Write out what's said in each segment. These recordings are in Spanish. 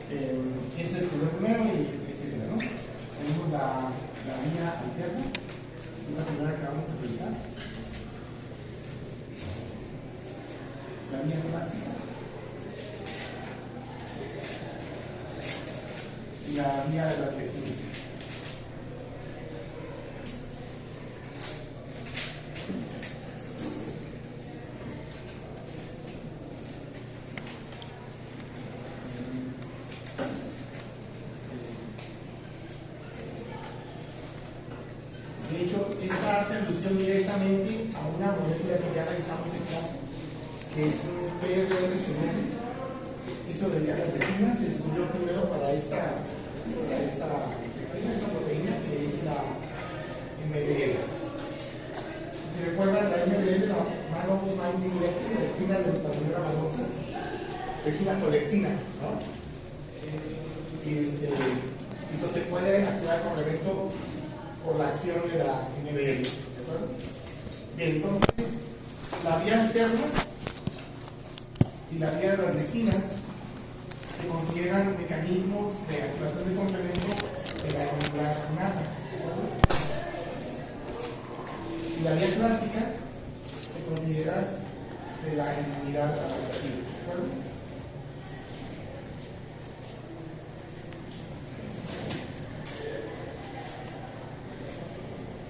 quién se descubrió primero, y etcétera, ¿no? Tenemos la vía alterna, es la primera que vamos a revisar. La vía clásica y la vía de las lecturas. De hecho, esta hace alusión directamente a una molécula que ya revisamos en clase, que es un PRR-C9. Eso de las retinas se estudió primero para esta proteína que es la MBL. Si recuerdan, la MBL, la Mannose-Binding lectina de glutamina manosa, es una colectina, ¿no? Y entonces puede actuar como elemento por la acción de la MBL. ¿De acuerdo? Bien, entonces, la vía alterna y la vía de las retinas se consideran mecanismos de activación de complemento de la inmunidad innata. Y la vía clásica se considera de la inmunidad adaptativa. ¿De acuerdo?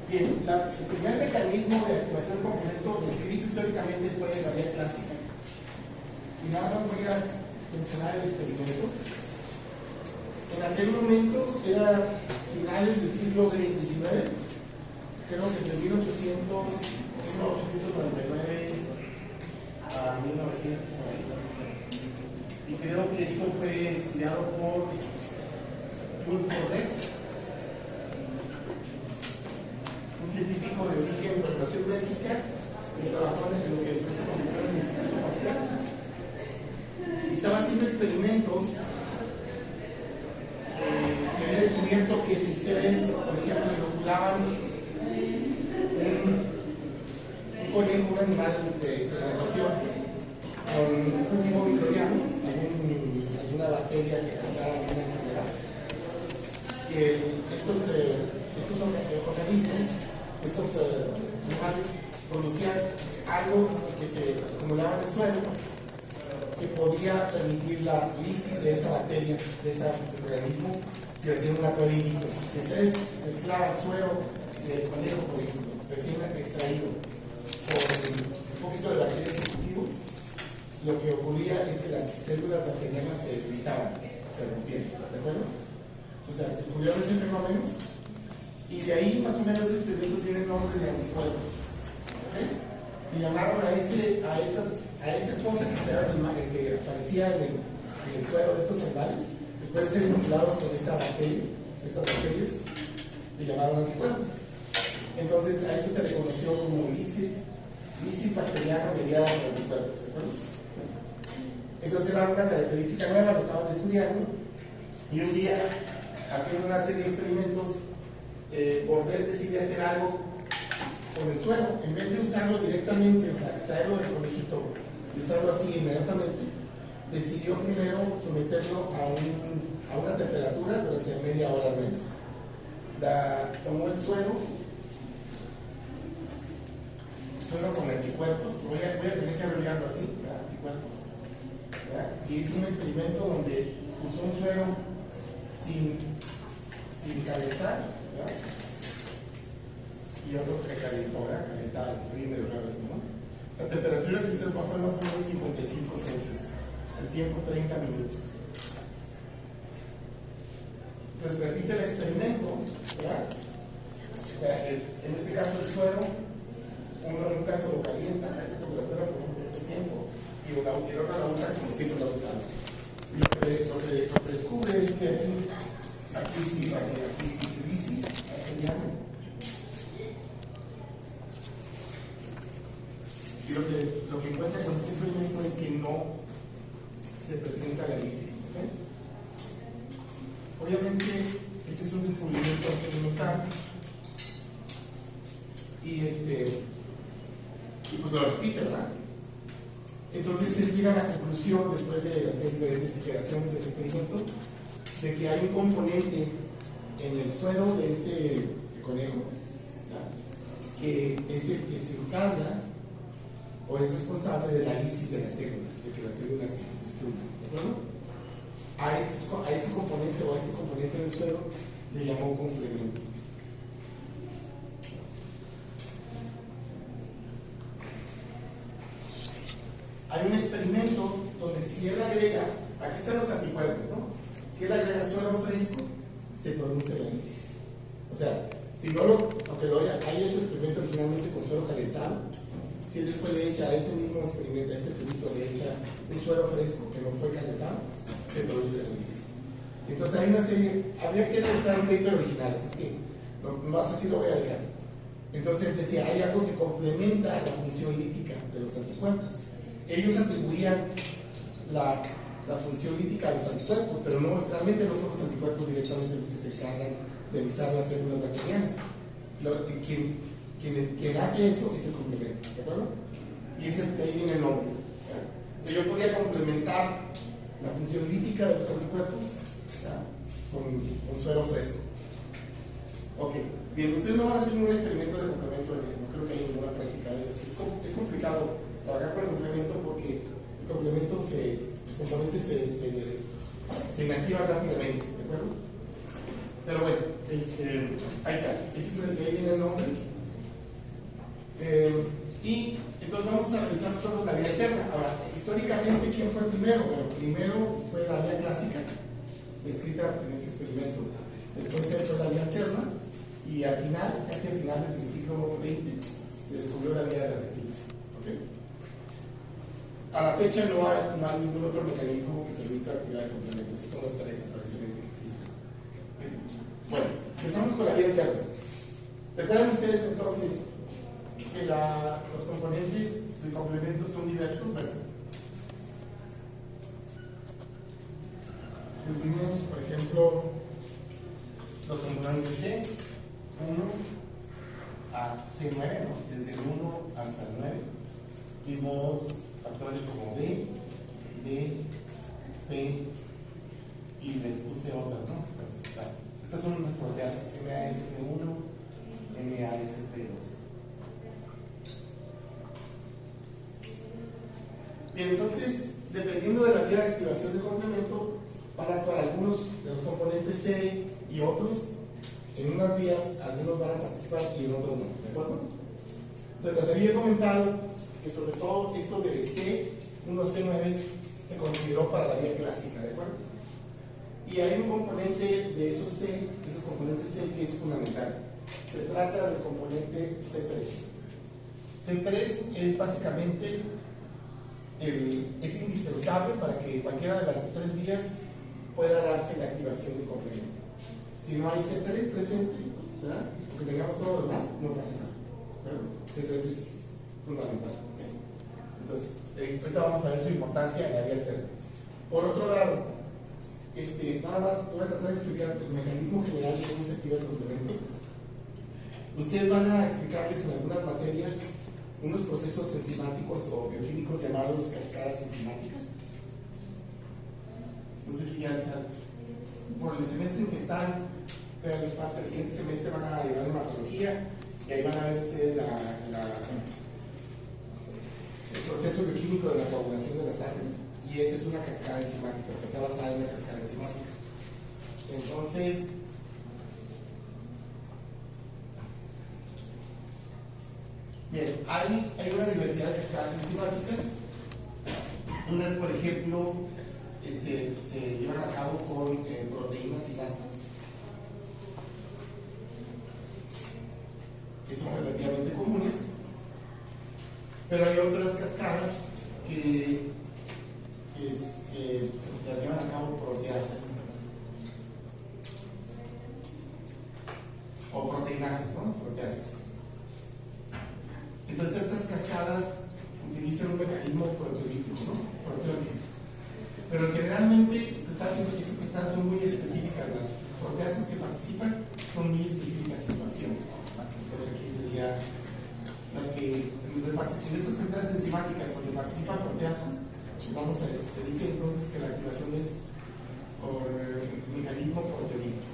Bien, el primer mecanismo de activación de complemento descrito históricamente fue la vía clásica. Y nada más voy a mencionar el experimento. En aquel momento era finales del siglo XIX, creo que entre 1899 a 1999. Y creo que esto fue estudiado por Jules Bordet, un científico de origen de población bélgica que trabajó en lo que después se convirtió en el Instituto Pasteur. Y estaba haciendo experimentos que había descubierto que si ustedes, por ejemplo, inoculaban un conejo, un animal de experimentación, con un tipo microbiano, alguna bacteria que causara alguna enfermedad, que estos organismos, estos animales, producían algo que se acumulaba en el suelo, que podía permitir la lisis de esa bacteria, de ese organismo, si hacían una prueba in vitro. Si ustedes mezclaban suero de conejo, por ejemplo, recién extraído, con un poquito de bacterias en cultivo, lo que ocurría es que las células bacterianas se lisaban, se rompían, ¿de acuerdo? O sea, descubrieron ese fenómeno y de ahí más o menos el experimento tiene el nombre de anticuerpos. ¿Okay? Y llamaron a esa cosa que aparecía en el suelo de estos animales, después de ser vinculados con esta bacteria, estas bacterias, le llamaron anticuerpos. Entonces a esto se le conoció como lisis bacteriana mediada por anticuerpos, ¿de acuerdo? Entonces era una característica nueva, la estaban estudiando, y un día, haciendo una serie de experimentos, Bordet decide hacer algo con el suelo, en vez de usarlo directamente, o sea, extraerlo del conejito y usarlo así inmediatamente, decidió primero someterlo a una temperatura durante media hora al menos. Tomó el suelo con anticuerpos, voy a tener que abreviarlo así, ¿verdad? Anticuerpos, ¿verdad? Y hizo un experimento donde usó un suelo sin calentar, ¿verdad? Y otro que calentó, calentado, frío medio raro así, ¿no? La temperatura que hizo el papel más o menos 55 Celsius, el tiempo 30 minutos. Pues repite el experimento, ¿verdad? O sea, en este caso el suero, uno en un caso lo calienta a esta temperatura por este tiempo y el otro la usa como siempre la usamos. Y lo que descubre es que aquí sí, lisis, y lo que encuentra con ese experimento es que no se presenta la lisis. ¿Okay? Obviamente, este es un descubrimiento experimental y pues lo repite, ¿verdad? Entonces se llega a la conclusión, después de hacer diferentes iteraciones del experimento, de que hay un componente en el suero de ese conejo, ¿ya?, que es el que se encarga o es responsable de la lisis de las células, de que las células se destruyan. ¿De acuerdo? A ese componente del suero le llamó complemento. Hay un experimento donde si él agrega, aquí están los anticuerpos, ¿no? Si él agrega suero fresco, se produce la lisis. O sea, si no aunque lo haya hecho el experimento originalmente con suero calentado, si él después le echa a ese mismo experimento, a ese tubito le echa un suero fresco que no fue calentado, se produce la lisis. Entonces hay una serie, habría que revisar un paper original, así que más así lo voy a dejar. Entonces decía, hay algo que complementa la función lítica de los anticuerpos. Ellos atribuían la función lítica a los anticuerpos, pero no, realmente no son los anticuerpos directamente los que se encargan de avisar las células bacterianas. Quien hace eso es el complemento, ¿de acuerdo? Y de ahí viene el nombre. O sea, yo podía complementar la función lítica de los anticuerpos, ¿ya?, con suero fresco. Ok, bien, ustedes no van a hacer ningún experimento de complemento, no creo que haya ninguna práctica de eso. Es complicado trabajar con el complemento porque el complemento los componentes se inactivan rápidamente, ¿de acuerdo? Pero bueno, ahí está, ahí viene el nombre. Y entonces vamos a revisar nosotros la vía alterna. Ahora, históricamente, ¿quién fue primero? Bueno, primero fue la vía clásica, descrita en ese experimento. Después se ha hecho la vía alterna y al final, casi a finales del siglo XX, se descubrió la vía de las retinas. ¿Okay? A la fecha no hay ningún otro mecanismo que permita activar el complemento. Esos son los tres aparentemente que existen. ¿Okay? Bueno, empezamos con la vía alterna. ¿Recuerdan ustedes entonces que los componentes del complemento son diversos? Bueno, tuvimos, por ejemplo, los componentes C, 1 a C9, ¿no?, desde el 1 hasta el 9. Tuvimos factores como B, D, P, y les puse otras, ¿no? Estas son unas proteasas, MASP1, MASP2. Bien, entonces, dependiendo de la vía de activación del complemento, van a actuar algunos de los componentes C y otros. En unas vías, algunos van a participar y en otros no, ¿de acuerdo? Entonces, les había comentado que sobre todo estos de C1 a C9 se consideró para la vía clásica, ¿de acuerdo? Y hay un componente de esos componentes C que es fundamental. Se trata del componente C3. C3 es básicamente es indispensable para que cualquiera de las tres vías pueda darse la activación del complemento. Si no hay C3 presente, ¿verdad?, porque tengamos todos los demás, no pasa nada, ¿verdad? C3 es fundamental. Entonces, ahorita vamos a ver su importancia en la vía alterna. Por otro lado, nada más voy a tratar de explicar el mecanismo general de cómo se activa el complemento. Ustedes van a explicarles en algunas materias unos procesos enzimáticos o bioquímicos llamados cascadas enzimáticas. No sé si ya saben. Por el semestre en que están, pero el siguiente semestre van a llevar hematología y ahí van a ver ustedes el proceso bioquímico de la coagulación de la sangre, y esa es una cascada enzimática, o sea, está basada en una cascada enzimática. Entonces, bien, hay una diversidad de cascadas enzimáticas. Unas, por ejemplo, se llevan a cabo con proteínas y grasas, que son relativamente comunes, pero hay otras cascadas que se llevan a cabo proteasas o proteinasas, ¿no? Proteasas. Entonces estas cascadas utilizan un mecanismo proteolítico, ¿no? Proteólisis. Pero generalmente estas cascadas son muy específicas. Las proteasas que participan son muy específicas en su acción. Entonces aquí sería las que en estas cascadas enzimáticas donde participan proteasas proteasas, se dice entonces que la activación es por mecanismo proteolítico.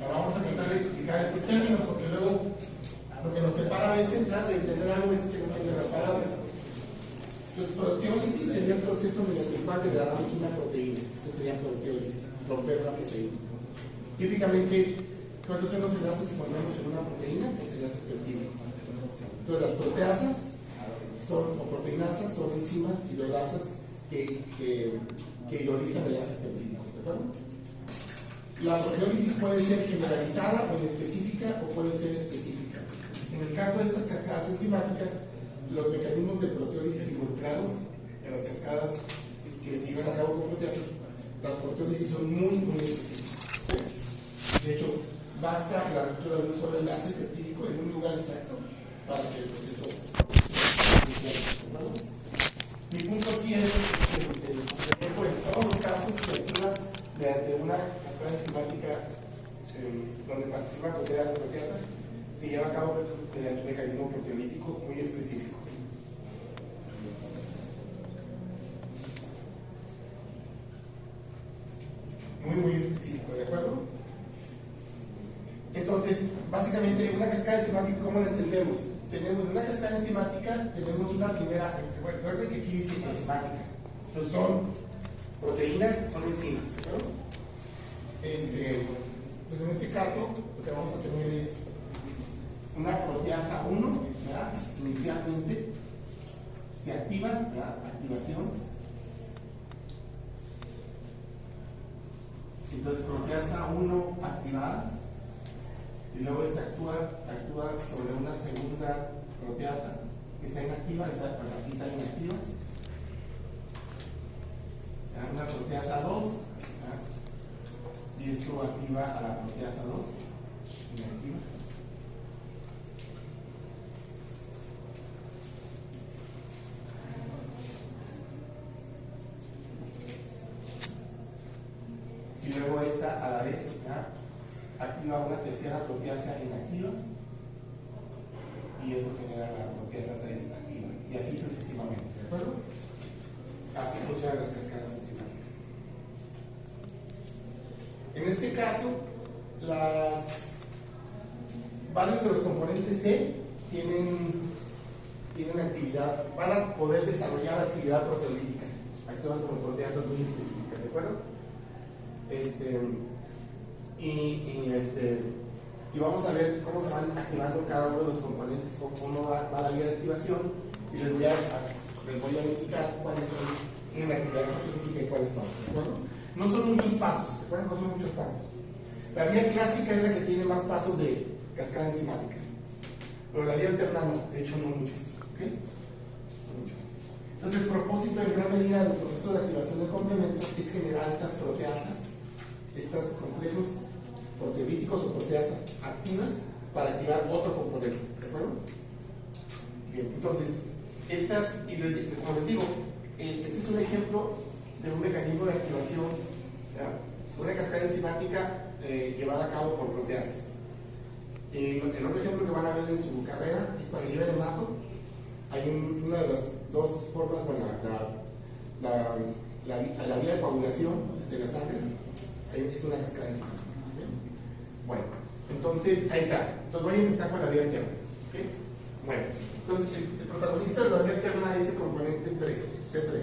Ahora vamos a tratar de explicar estos términos, porque luego lo que nos separa a veces de entender algo es que no entiende las palabras. Entonces, proteólisis sería el proceso mediante el cual degradamos una proteína. Esa sería proteólisis, romper una proteína. Típicamente, ¿cuáles son los enlaces que ponemos en una proteína? Pues enlaces peptídicos. Entonces, las proteasas o proteinasas son enzimas hidrolasas que hidrolizan enlaces peptídicos. ¿De acuerdo? La proteólisis puede ser generalizada o inespecífica o puede ser específica. En el caso de estas cascadas enzimáticas, los mecanismos de proteólisis involucrados en las cascadas que se llevan a cabo con proteasas, las proteólisis son muy específicas. De hecho, basta la ruptura de un solo enlace peptídico en un lugar exacto para que el proceso funcione. Mi punto aquí es que en todos los casos se actúa mediante una cascada enzimática donde participan proteasas, se lleva a cabo mediante un mecanismo proteolítico muy específico. Muy específico, ¿de acuerdo? Entonces, básicamente, una cascada enzimática, ¿cómo la entendemos? Tenemos una cascada enzimática, tenemos una primera, recuerden que aquí dice enzimática. Entonces son proteínas, son enzimas, ¿de acuerdo? Pues en este caso, lo que vamos a tener es una proteasa 1, ¿verdad? Inicialmente se activa, ¿verdad? Activación. Entonces, proteasa 1 activada, y luego esta actúa sobre una segunda proteasa que está inactiva, aquí está inactiva. Una proteasa 2, ¿verdad? Y esto activa a la proteasa 2, inactiva. Y luego esta a la vez, ¿verdad? Activa una tercera proteasa inactiva y eso genera la proteasa 3 activa y así sucesivamente, ¿de acuerdo? Así funcionan las cascadas enzimáticas. En este caso, varios de los componentes C tienen actividad, van a poder desarrollar actividad proteolítica, actúan como proteasas muy específicas, ¿de acuerdo? Y vamos a ver cómo se van activando cada uno de los componentes, cómo va la vía de activación, y les voy a indicar cuáles son en la actividad proteolítica y cuáles no, ¿de acuerdo? No son muchos pasos, ¿de acuerdo? No son muchos pasos. La vía clásica es la que tiene más pasos de cascada enzimática, pero la vía alterna no, de hecho no muchos, ¿ok? No muchos. Entonces el propósito en gran medida del proceso de activación del complemento es generar estas proteasas, estos complejos proteolíticos o proteasas activas para activar otro componente, ¿de acuerdo? Bien, entonces, como les digo, este es un ejemplo de un mecanismo de activación, ¿ya? Una cascada enzimática llevada a cabo por proteasas. El otro ejemplo que van a ver en su carrera es para el hemato. Hay una de las dos formas, bueno, la vía de coagulación de la sangre es una cascada enzimática. Bueno, entonces ahí está. Entonces voy a empezar con la vía alterna. ¿Okay? Bueno, entonces el protagonista de la vía alterna es el componente 3, C3.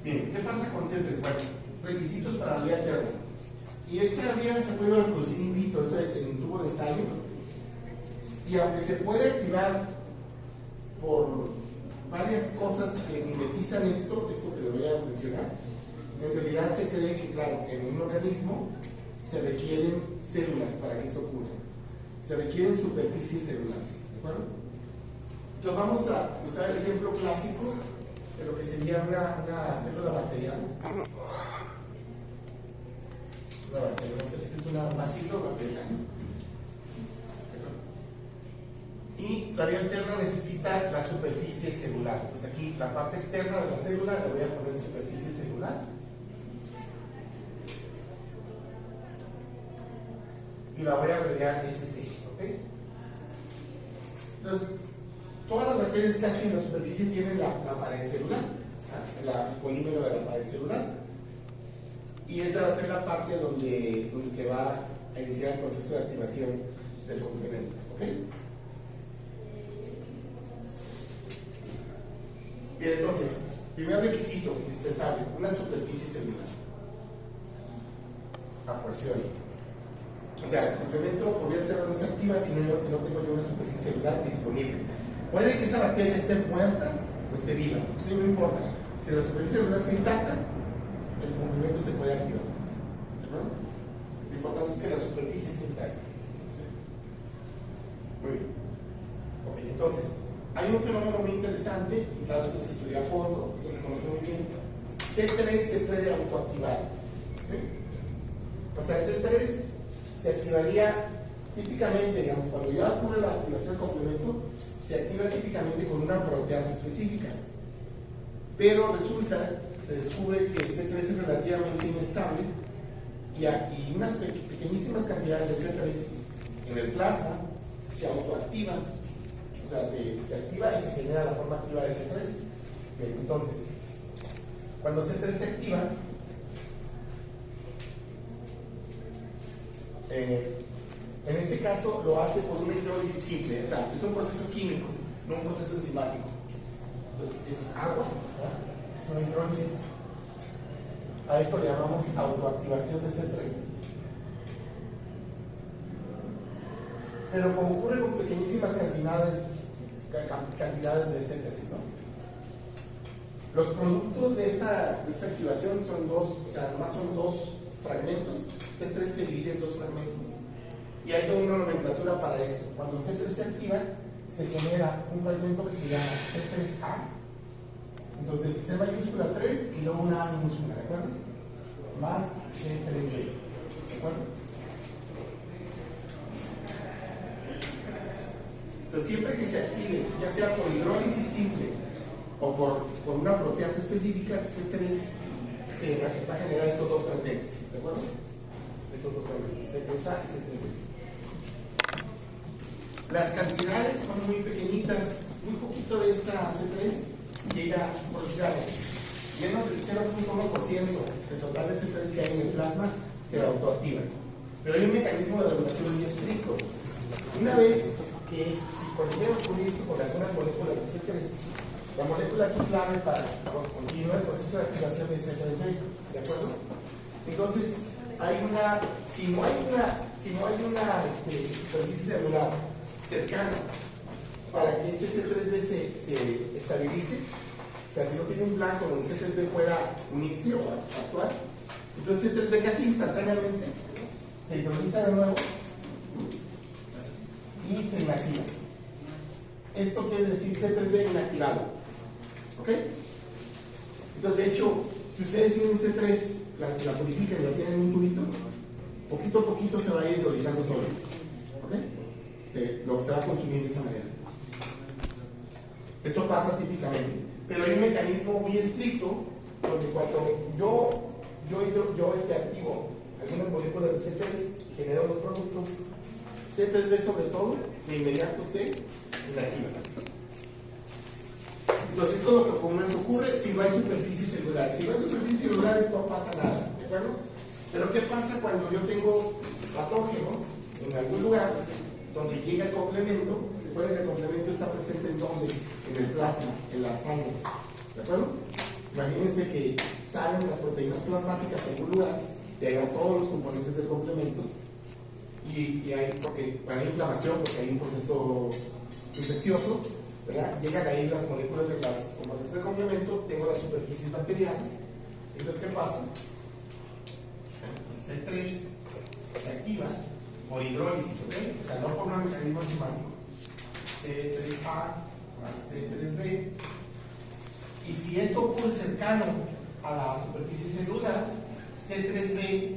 Bien, ¿qué pasa con C3? Bueno, requisitos para la vía alterna. Y esta vía se puede reproducir in vitro, esto es en un tubo de ensayo. Y aunque se puede activar por varias cosas que mimetizan esto que les voy a mencionar, en realidad se cree que, claro, en un organismo se requieren células para que esto ocurra. Se requieren superficies celulares, ¿de acuerdo? Entonces vamos a usar el ejemplo clásico de lo que sería una célula bacteriana. Una bacteria, este es un bacilo bacteriano. Y la vía alterna necesita la superficie celular. Pues aquí la parte externa de la célula le voy a poner superficie celular. Y la voy a abreviar SC, ¿ok? Entonces, todas las bacterias casi en la superficie tienen la pared celular, el polímero de la pared celular. Y esa va a ser la parte donde se va a iniciar el proceso de activación del complemento, ¿ok? Bien, entonces, primer requisito indispensable, una superficie celular. A porción. O sea, el complemento por vía terrestre no se activa si no tengo yo una superficie celular disponible. Puede que esa bacteria esté muerta o esté viva, sí, no importa. Si la superficie celular está intacta, el complemento se puede activar. ¿De acuerdo? Lo importante es que la superficie esté intacta. Muy bien. Ok, entonces, hay un fenómeno muy interesante, y claro, esto se estudia a fondo, esto se conoce muy bien. C3 se puede autoactivar. ¿Okay? O sea, C3 se activaría típicamente, digamos, cuando ya ocurre la activación del complemento, se activa típicamente con una proteasa específica. Pero resulta, se descubre que C3 es relativamente inestable y unas pequeñísimas cantidades de C3 en el plasma se autoactivan, o sea, se activa y se genera la forma activa de C3. Bien, entonces, cuando C3 se activa, en este caso lo hace por una hidrólisis simple, o sea, es un proceso químico, no un proceso enzimático. Entonces es agua, ¿verdad? Es una hidrólisis. A esto le llamamos autoactivación de C3. Pero como ocurre con pequeñísimas cantidades de C3, ¿no? Los productos de esta activación son dos, o sea, además son dos fragmentos. C3 se divide en dos fragmentos y hay toda una nomenclatura para esto. Cuando C3 se activa, se genera un fragmento que se llama C3A. Entonces C mayúscula 3 y luego una A minúscula, ¿de acuerdo? Más C3B, ¿de acuerdo? Entonces siempre que se active, ya sea por hidrólisis simple o por una proteasa específica, C3 se va a generar estos dos fragmentos, ¿de acuerdo? Estos dos fragmentos, C3A y C3B. Las cantidades son muy pequeñitas, muy poquito de esta C3 llega por menos del 0.1% del total de C3 que hay en el plasma se autoactiva. Pero hay un mecanismo de regulación muy estricto. Una vez que, si cuando llega a ocurrir esto con algunas moléculas de C3, la molécula aquí clave para continuar el proceso de activación de C3B, ¿de acuerdo? Entonces, si no hay una superficie celular cercana para que este C3B se estabilice, o sea, si no tiene un blanco donde C3B pueda unirse o actuar, entonces C3B casi instantáneamente se hidroliza de nuevo y se inactiva. Esto quiere decir C3B inactivado. ¿Ok? Entonces, de hecho, si ustedes tienen C3, la purifican y la tienen en un tubito, poquito a poquito se va a ir hidrolizando solo. ¿Ok? Se va a consumir de esa manera. Esto pasa típicamente. Pero hay un mecanismo muy estricto donde cuando yo activo algunas moléculas de C3 y genero los productos, C3B sobre todo, de inmediato se inactiva. Entonces, esto es lo que comúnmente ocurre si no hay superficie celular. Si no hay superficie celular, no pasa nada, ¿de acuerdo? Pero ¿qué pasa cuando yo tengo patógenos en algún lugar donde llega el complemento? Recuerden que el complemento está presente en donde, en el plasma, en la sangre, ¿de acuerdo? Imagínense que salen las proteínas plasmáticas a algún lugar y hay todos los componentes del complemento y hay, porque hay inflamación, porque hay un proceso infeccioso, ¿verdad? Llegan ahí las moléculas de las componentes del complemento, tengo las superficies bacterianas. Entonces, ¿qué pasa? C3 se activa por hidrólisis, ¿ok? O sea, no por un mecanismo enzimático. C3A más C3B. Y si esto ocurre cercano a la superficie celular, C3B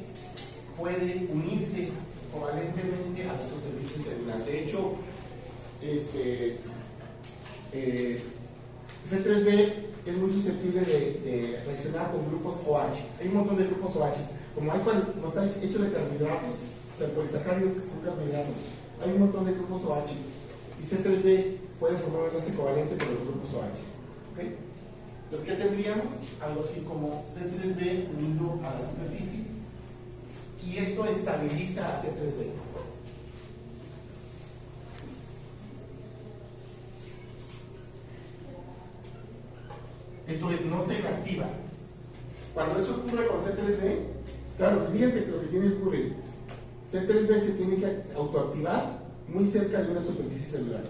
puede unirse covalentemente a la superficie celular. De hecho, C3B es muy susceptible de reaccionar con grupos OH. Hay un montón de grupos OH. Como hay no está hecho de carbohidratos, o sea, polisacáridos que son carbohidratos, hay un montón de grupos OH. Y C3b puede formar un enlace covalente con los grupos OH. ¿Okay? Entonces, ¿qué tendríamos? Algo así como C3b unido a la superficie. Y esto estabiliza a C3b. Esto es, no se inactiva. Cuando eso ocurre con C3b, claro, fíjense que lo que tiene que ocurrir, C3b se tiene que autoactivar muy cerca de una superficie celular.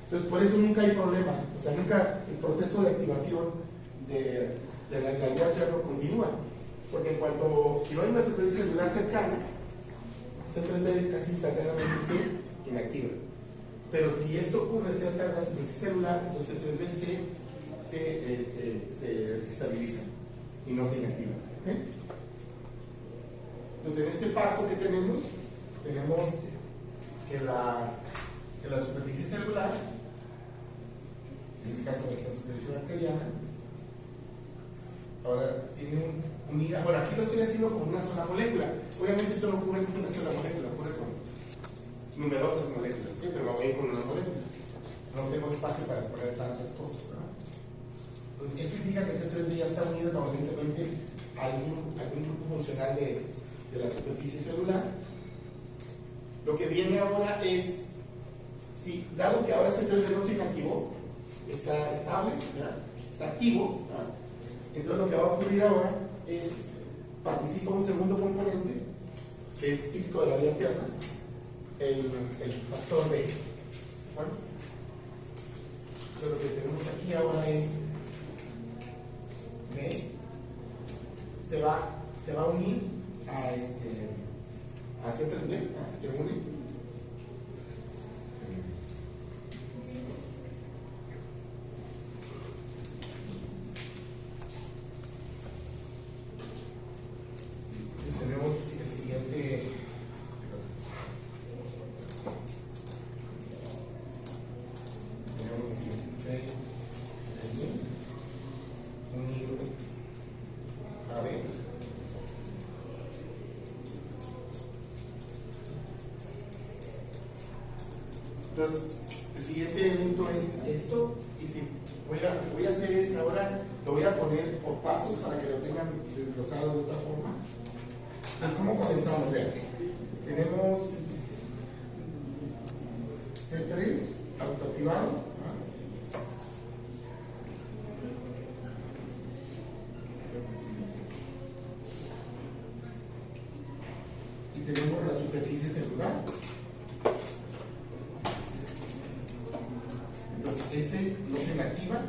Entonces, por eso nunca hay problemas. O sea, nunca el proceso de activación de la engalía alterno continúa. Porque en cuanto, si no hay una superficie celular cercana, C3b casi instantáneamente se inactiva. Pero si esto ocurre cerca de la superficie celular, entonces C3b se estabiliza y no se inactiva. ¿Okay? Entonces, en este paso que tenemos que la superficie celular, en este caso esta superficie bacteriana, ahora tiene unida. Bueno, aquí lo estoy haciendo con una sola molécula. Obviamente esto no ocurre con una sola molécula, ocurre con numerosas moléculas, ¿sí? Pero va bien con una molécula. No tengo espacio para poner tantas cosas, ¿no? Entonces, esto indica que C3b ya está unido covalentemente a algún grupo funcional de la superficie celular. Lo que viene ahora es, si, dado que ahora C3b no se inactivó, está estable, ¿verdad? Está activo, ¿verdad? Entonces lo que va a ocurrir ahora es, participa un segundo componente, que es típico de la vía alterna, el factor B. ¿Bueno? Entonces lo que tenemos aquí ahora es B, se va a unir a C3b, se une. Entonces tenemos el siguiente. Tenemos el siguiente C3b unido a B. Entonces, el siguiente evento es esto, y si voy a hacer es ahora, lo voy a poner por pasos para que lo tengan desglosado de otra forma. Entonces, ¿cómo comenzamos? Vean, tenemos C3 autoactivado, ¿no? Y tenemos la superficie celular. Entonces, este no se inactiva, ¿no?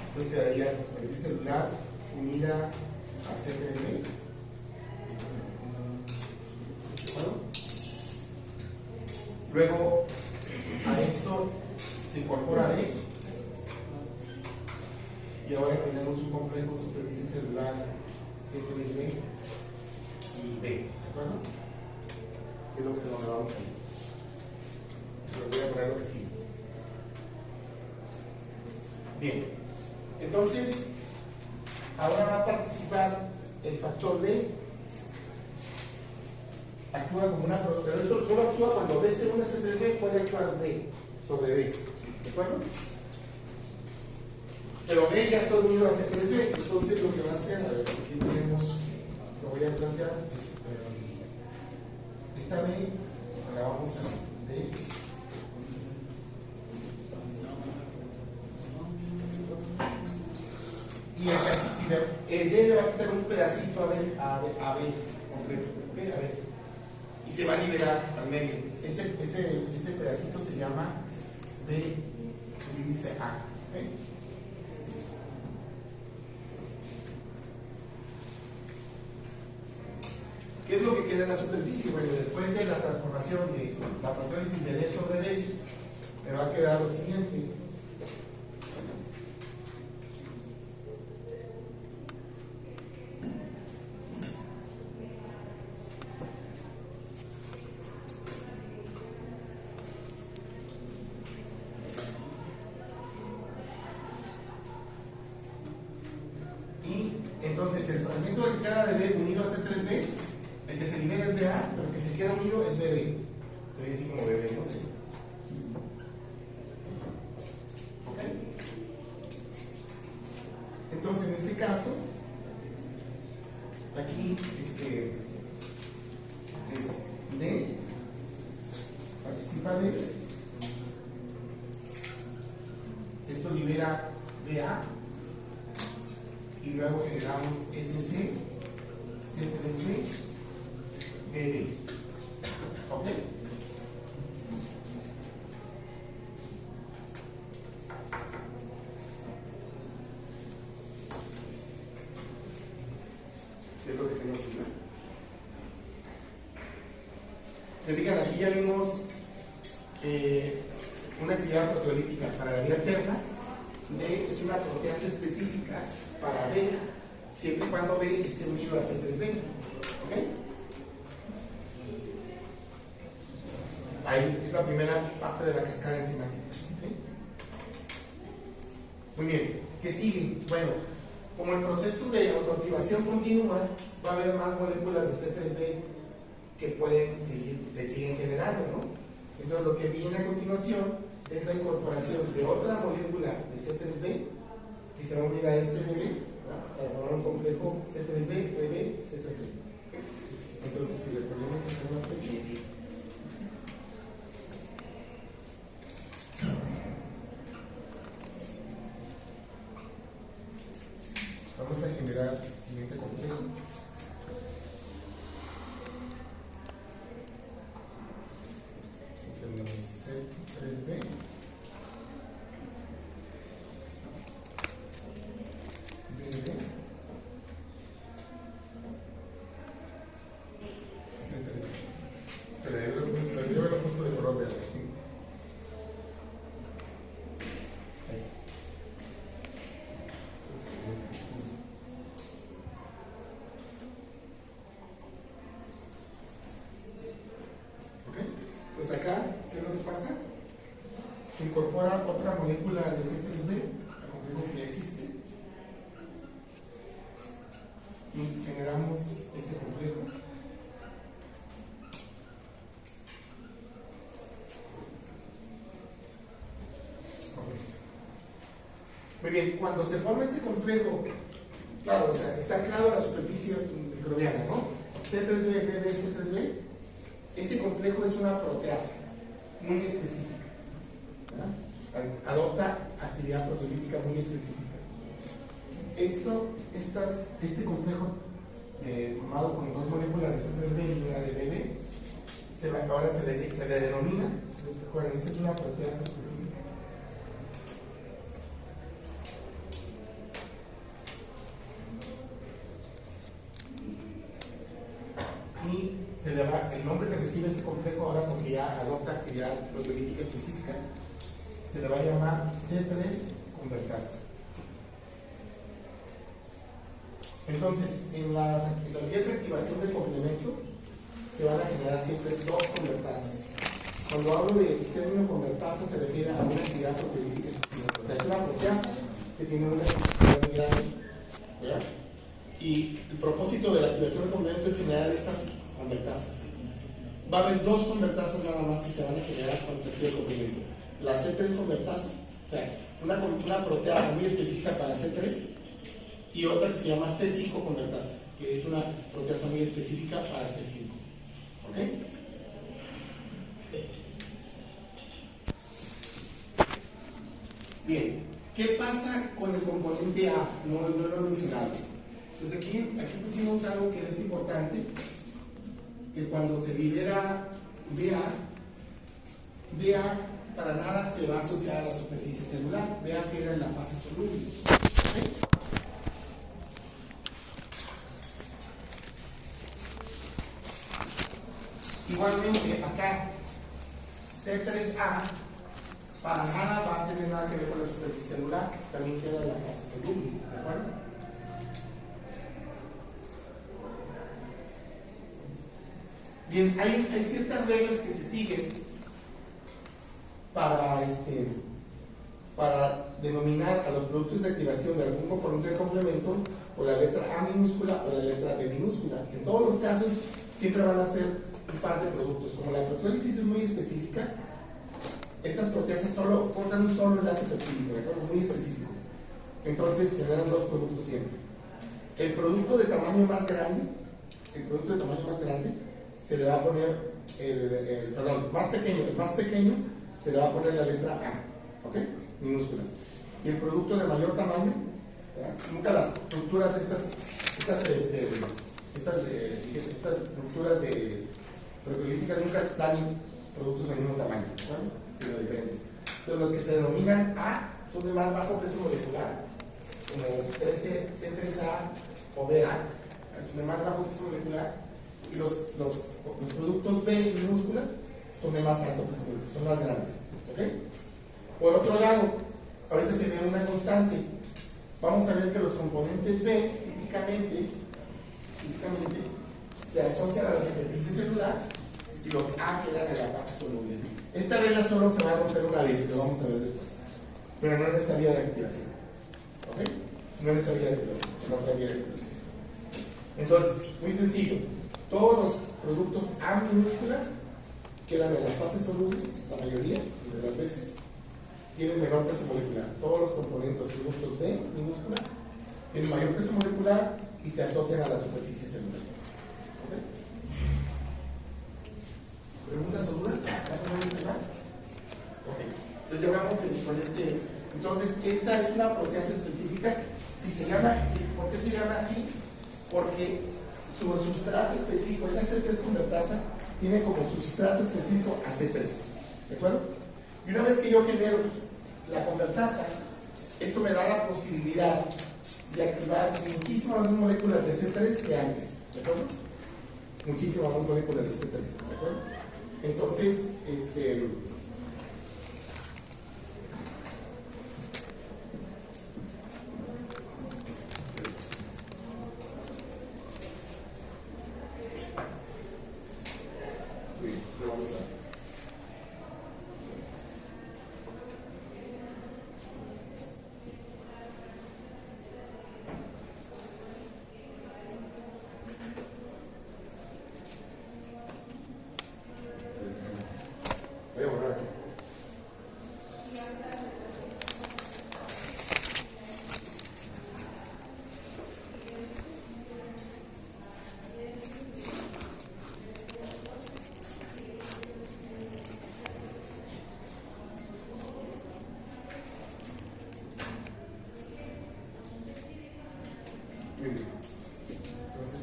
Entonces quedaría superficie celular unida a C3b. ¿Bueno? Luego, a esto se incorpora B. Y ahora tenemos un complejo superficie celular C3b y B. ¿De acuerdo? Es lo que nos vamos a ir. Pero voy a poner lo que sigue. Bien, entonces ahora va a participar el factor D. Actúa como una, pero esto solo actúa cuando B se une a C3b, puede actuar D sobre B. ¿De acuerdo? Pero B ya está unido a C3b, entonces lo que va a hacer, a ver, aquí tenemos, lo voy a plantear, es esta B la vamos a D. Y el D le va a quitar un pedacito a B completo, ¿okay? A B, y se va a liberar al medio. Ese pedacito se llama B subíndice A. ¿Okay? ¿Qué es lo que queda en la superficie? Bueno, después de la transformación de la protólisis de D sobre D, me va a quedar lo siguiente. Entonces, el fragmento que queda de B unido a C3B, el que se libera es BA, pero el que se queda unido es BB. Estoy así como BB, ¿no? ¿Ok? Entonces, en este caso, aquí es D, participa D, esto libera BA, y luego generamos SC, C3B, BB. ¿Ok? ¿Qué es lo que tenemos aquí? Se fijan, aquí ya vimos una actividad proteolítica para la vía alterna. D es una proteasa específica para B, siempre y cuando B esté unido a C3B. ¿Ok? Ahí es la primera parte de la cascada enzimática. ¿Okay? Muy bien, ¿qué sigue? Bueno, como el proceso de autoactivación continúa, va a haber más moléculas de C3B que se siguen generando, ¿no? Entonces lo que viene a continuación es la incorporación de otra molécula de C3B que se va a unir a este BB, ¿verdad? Para formar un complejo C3B, BB, C3B. Entonces, si le ponemos el formato aquí, vamos a generar el siguiente complejo. Tenemos C3B, BB, C3B. Pero yo lo he puesto de color verde. Ahí está. Pues acá, ¿qué es lo que pasa? Se incorpora otra molécula de C3B, al complejo que ya existe, y generamos este complejo. Okay. Muy bien, cuando se forma este complejo, claro, o sea, está anclado a la superficie microbiana, ¿no? C3B, BB, C3B. Ese complejo es una proteasa muy específica, ¿verdad? Adopta actividad proteolítica muy específica. Este complejo formado con dos moléculas de C3B y una de BB, ahora se le denomina, recuerden, esta es una proteasa específica. Y se le va, el nombre que recibe este complejo ahora, porque ya adopta actividad proteolítica específica, se le va a llamar C3 convertasa. Entonces, en las vías de activación del complemento se van a generar siempre dos convertasas. Cuando hablo de término convertasa se refiere a una actividad proteolítica específica. O sea, es una proteasa que tiene una actividad muy grande, ¿verdad? Y el propósito de la activación del complemento es generar estas convertasas. Va a haber dos convertasas nada más que se van a generar cuando se activa el complemento. La C3 convertasa, o sea, una proteasa muy específica para C3, y otra que se llama C5 convertasa, que es una proteasa muy específica para C5. ¿Ok? Bien, ¿qué pasa con el componente A? No lo he mencionado. Entonces aquí pusimos algo que es importante, que cuando se libera BA para nada se va a asociar a la superficie celular. BA queda en la fase soluble. ¿Okay? Igualmente acá C3A para nada va a tener nada que ver con la superficie celular, también queda en la fase soluble, ¿de acuerdo? Bien, hay ciertas reglas que se siguen para denominar a los productos de activación de algún componente de complemento o la letra A minúscula o la letra B minúscula. En todos los casos siempre van a ser un par de productos. Como la proteólisis es muy específica, estas proteasas solo cortan un solo enlace peptídico, ¿de acuerdo? Muy específico. Entonces generan dos productos siempre. El producto de tamaño más grande, se le va a poner el más pequeño se le va a poner la letra A, ¿ok? Minúscula. Y el producto de mayor tamaño, ¿verdad? Nunca las estructuras estas estructuras de proteolíticas nunca dan productos del mismo tamaño, ¿verdad? Sino diferentes. Entonces los que se denominan A son de más bajo peso molecular, como C3A o BA, son de más bajo peso molecular, y los productos B minúscula son de más alto peso molecular, son más grandes, ¿ok? Por otro lado, ahorita se ve una constante. Vamos a ver que los componentes B típicamente se asocian a la superficie celular y los A quedan en la fase soluble. Esta regla solo se va a romper una vez, lo vamos a ver después, pero no en esta vía de activación, ¿ok? No en esta vía de activación, en otra vía de activación. Entonces, muy sencillo, todos los productos A minúscula quedan en la fase soluble, la mayoría de las veces tienen menor peso molecular. Todos los componentes, productos B minúscula, tienen mayor peso molecular y se asocian a la superficie celular. ¿Okay? ¿Preguntas o dudas? ¿Acaso no dice nada? Ok. Entonces llegamos con este. Entonces, esta es una proteasa específica. ¿Por qué se llama así? Porque su sustrato específico, esa C3 convertasa, tiene como sustrato específico a C3. ¿De acuerdo? Y una vez que yo genero la convertasa, esto me da la posibilidad de activar muchísimas más moléculas de C3 que antes. ¿De acuerdo? Muchísimas más moléculas de C3. ¿De acuerdo? Entonces,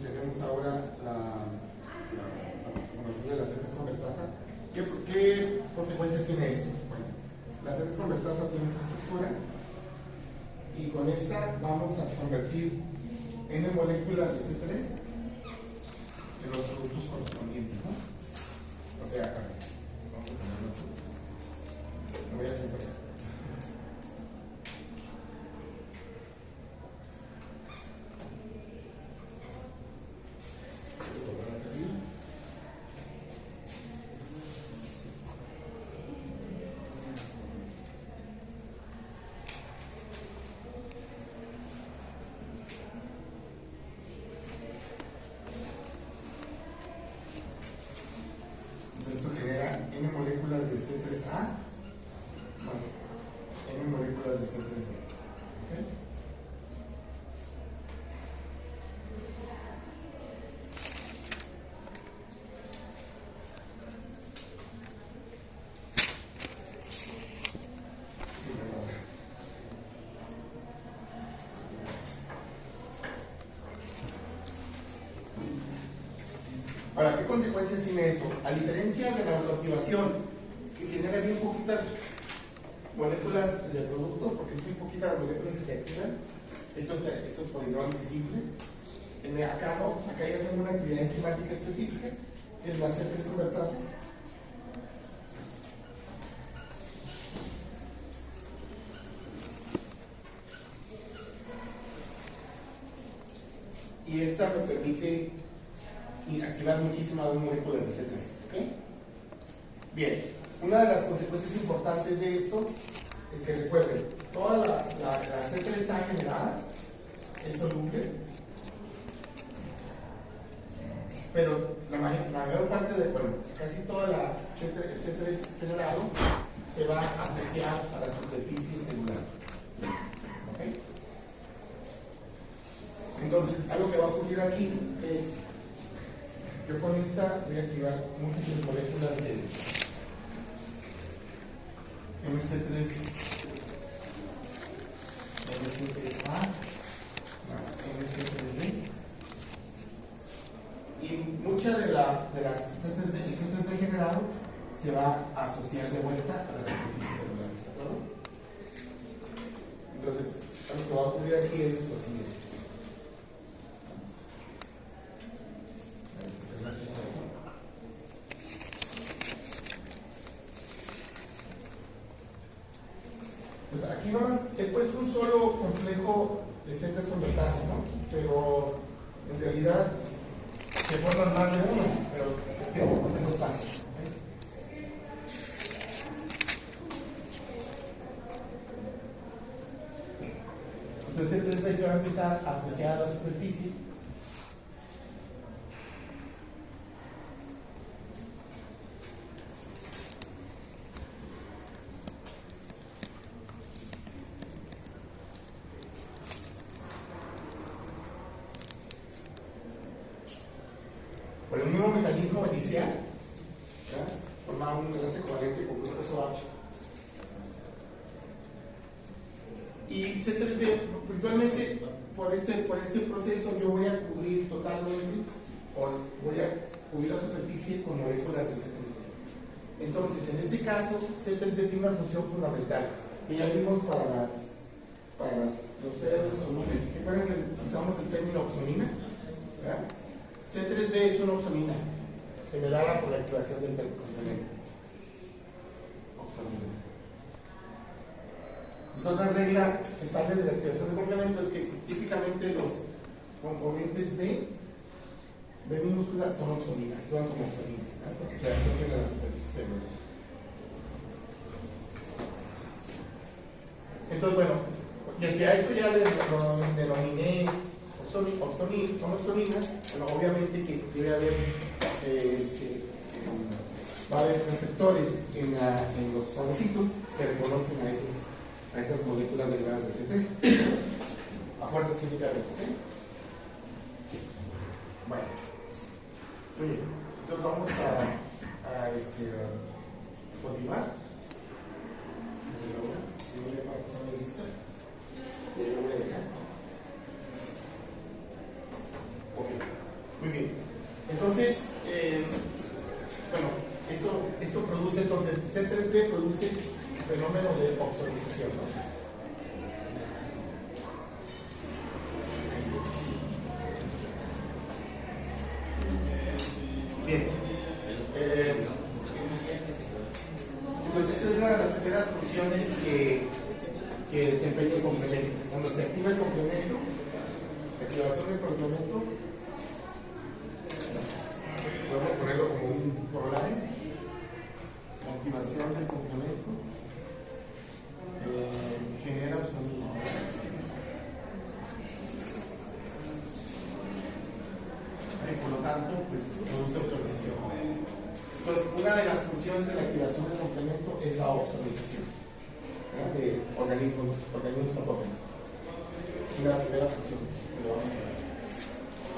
tenemos ahora la formación de la C3 convertasa. ¿Qué consecuencias tiene esto? Bueno, la C3 convertasa tiene esa estructura y con esta vamos a convertir N moléculas de C3 en los productos correspondientes, ¿no? O sea, vamos a ponerlo así. Lo voy a hacer para acá. Esto genera N moléculas de C3A más N moléculas de C3B. ¿Okay? Ahora, ¿qué consecuencias tiene esto? A diferencia de la autoactivación, que genera bien poquitas moléculas de producto, porque es muy poquitas las moléculas que se activan, esto es por hidrólisis simple. Acá no, acá ya tengo una actividad enzimática específica, que es la C3 convertasa. Y esta me permite activar muchísimas moléculas de C3. ¿Okay? Bien, una de las consecuencias importantes de esto es que recuerden, toda la C3A generada es soluble, pero la mayor parte de, bueno, casi toda la C3 generado se va a asociar a la superficie celular. ¿Ok? Entonces, algo que va a ocurrir aquí es, yo con esta voy a activar múltiples moléculas de MC3 MC3A más MC3B, y mucha de las C3B generado se va a asociar de vuelta a la superficie celular, ¿de acuerdo? Entonces, lo que va a ocurrir aquí es lo siguiente. Pues aquí nomás he puesto un solo complejo de Z convertase, ¿no? Pero en realidad se forman más de uno, pero ¿por qué? No tengo espacio. Entonces C3B se va a empezar a asociar a la superficie. Por el mismo mecanismo inicial, formaba un enlace covalente con glucoso H. Y C3B, virtualmente, por este proceso, yo voy a cubrir totalmente, o voy a cubrir la superficie con moléculas de C3B. Entonces, en este caso, C3B tiene una función fundamental, que ya vimos para los PDR solubles. ¿Recuerdan que usamos el término opsonina? ¿Verdad? C3B es una opsonina generada por la activación del complemento. Opsonina. Entonces, otra regla que sale de la activación del complemento es que típicamente los componentes B minúscula son opsonina, actúan como opsoninas, hasta que se asocian a la superficie celular. Entonces, bueno, ya si a esto ya le denominé son opsoninas, bueno, obviamente que debe haber va a haber receptores en los fagocitos que reconocen a esas moléculas derivadas de C3 a fuerzas típicamente. ¿Okay? Bueno, oye, entonces vamos a continuar. Yo voy a pasar mi lista y yo voy a dejar. Ok, muy bien. Entonces, bueno, esto produce, entonces, C3B produce el fenómeno de opsonización, ¿no? Bien. Pues esa es una de las primeras funciones que desempeña el complemento. Cuando se activa el complemento, la activación del complemento, podemos ponerlo como un corollario. La activación del complemento genera opsonina. Y por lo tanto, pues produce opsonización. Entonces, una de las funciones de la activación del complemento es la opsonización de organismos patógenos. Es la primera función que lo vamos a ver.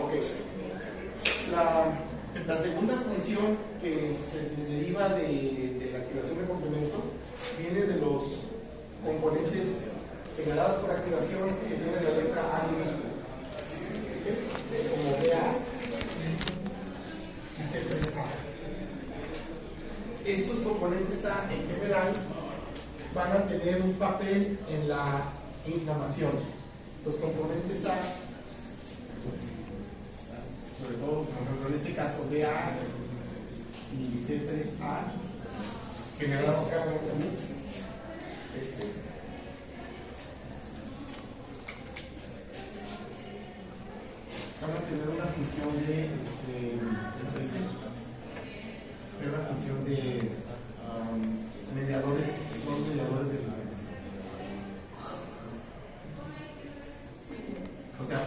Ok. La segunda función que se deriva de la activación del complemento viene de los componentes generados por activación que tienen la letra A minúscula. Como BA y C3A. Estos componentes A en general van a tener un papel en la inflamación. Los componentes A, sobre todo, por ejemplo, en este caso BA y C3A, generado acá también, van a tener una función de mediadores, son mediadores de liberación. O sea,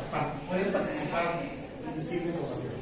puedes participar inclusive en votación.